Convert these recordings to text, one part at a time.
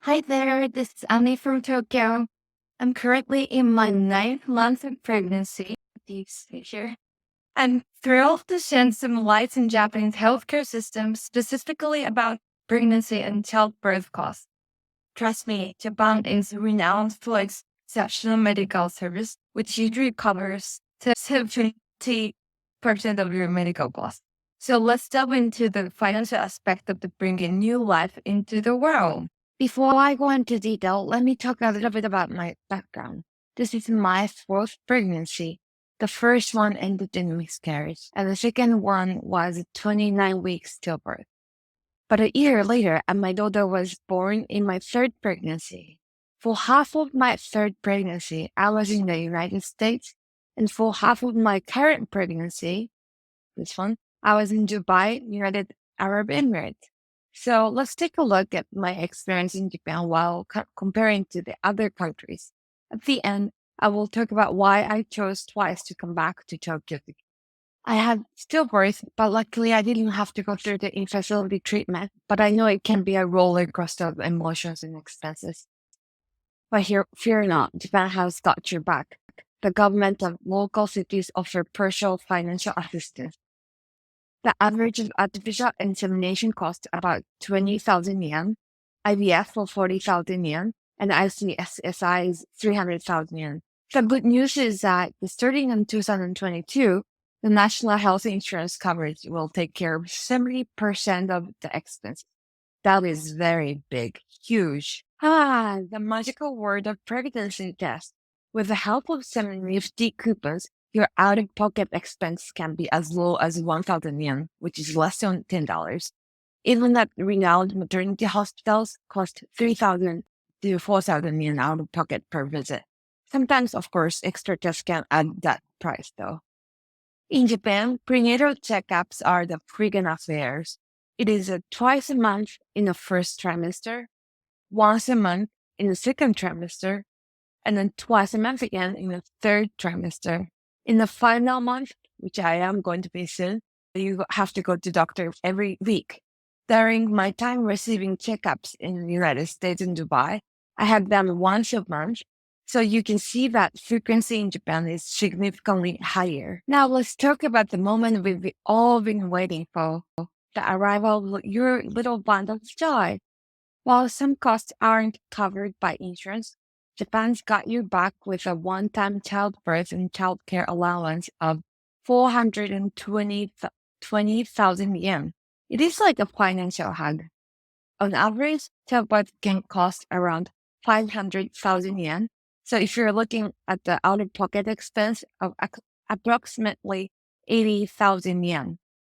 Hi there, this is Annie from Tokyo. I'm currently in my ninth month of pregnancy. This year. I'm thrilled to shed some light in Japanese healthcare system, specifically about pregnancy and childbirth costs. Trust me, Japan is renowned for its exceptional medical service, which usually covers 70% of your medical costs. So let's delve into the financial aspect of the bringing new life into the world. Before I go into detail, let me talk a little bit about my background. This is my fourth pregnancy. The first one ended in miscarriage, and the second one was 29 weeks stillbirth. But a year later, my daughter was born in my third pregnancy. For half of my third pregnancy, I was in the United States, and for half of my current pregnancy, this one, I was in Dubai, United Arab Emirates. So let's take a look at my experience in Japan while comparing to the other countries. At the end, I will talk about why I chose twice to come back to Tokyo. I had stillbirth, but luckily I didn't have to go through the in-facility treatment, but I know it can be a roller coaster of emotions and expenses. But fear not, Japan has got your back. The government and local cities offer partial financial assistance. The average of artificial insemination costs about 20,000 yen, IVF for 40,000 yen, and ICSSI is 300,000 yen. The good news is that starting in 2022, the national health insurance coverage will take care of 70% of the expenses. That is very big, huge. The magical word of pregnancy test. With the help of 750 coupons, your out-of-pocket expense can be as low as 1,000 yen, which is less than $10. Even at renowned maternity hospitals cost 3,000 to 4,000 yen out-of-pocket per visit. Sometimes, of course, extra tests can add that price, though. In Japan, prenatal checkups are the frequent affairs. It is twice a month in the first trimester, once a month in the second trimester, and then twice a month again in the third trimester. In the final month, which I am going to be soon, you have to go to doctor every week. During my time receiving checkups in the United States and Dubai, I had them once a month. So you can see that frequency in Japan is significantly higher. Now let's talk about the moment we've all been waiting for, the arrival of your little bundle of joy. While some costs aren't covered by insurance, Japan's got you back with a one-time childbirth and childcare allowance of 420,000 yen. It is like a financial hug. On average, childbirth can cost around 500,000 yen. So if you're looking at the out-of-pocket expense of approximately 80,000 yen.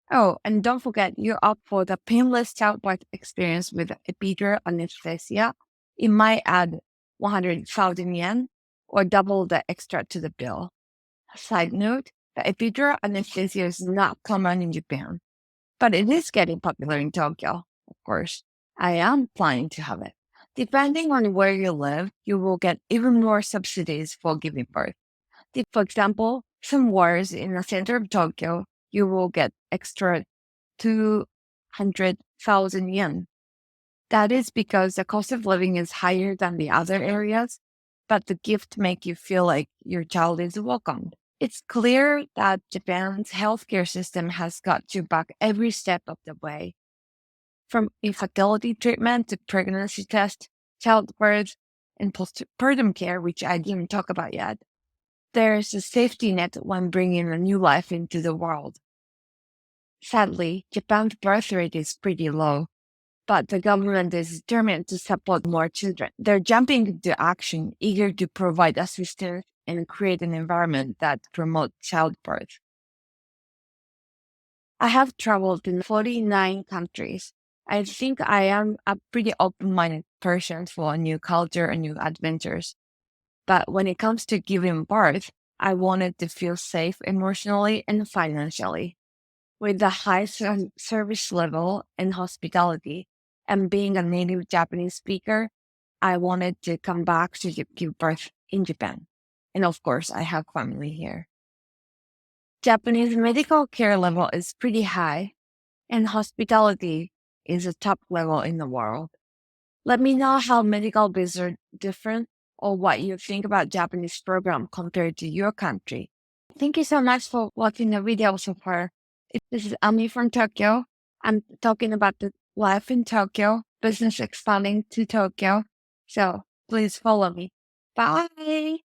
Oh, and don't forget, you're up for the painless childbirth experience with epidural anesthesia. It might add 100,000 yen or double the extra to the bill. Side note, the epidural anesthesia is not common in Japan, but it is getting popular in Tokyo, of course. I am planning to have it. Depending on where you live, you will get even more subsidies for giving birth. For example, some wards in the center of Tokyo, you will get extra 200,000 yen. That is because the cost of living is higher than the other areas, but the gift make you feel like your child is welcomed. It's clear that Japan's healthcare system has got you back every step of the way. From infertility treatment to pregnancy test, childbirth, and postpartum care, which I didn't talk about yet. There's a safety net when bringing a new life into the world. Sadly, Japan's birth rate is pretty low, but the government is determined to support more children. They're jumping into action, eager to provide assistance and create an environment that promotes childbirth. I have traveled in 49 countries. I think I am a pretty open-minded person for a new culture and new adventures. But when it comes to giving birth, I wanted to feel safe emotionally and financially. With the high service level and hospitality, and being a native Japanese speaker, I wanted to come back to give birth in Japan. And of course, I have family here. Japanese medical care level is pretty high, and hospitality is a top level in the world. Let me know how medical visas are different or what you think about Japanese program compared to your country. Thank you so much for watching the video so far. This is Ami from Tokyo. I'm talking about the life in Tokyo, business expanding to Tokyo. So please follow me. Bye.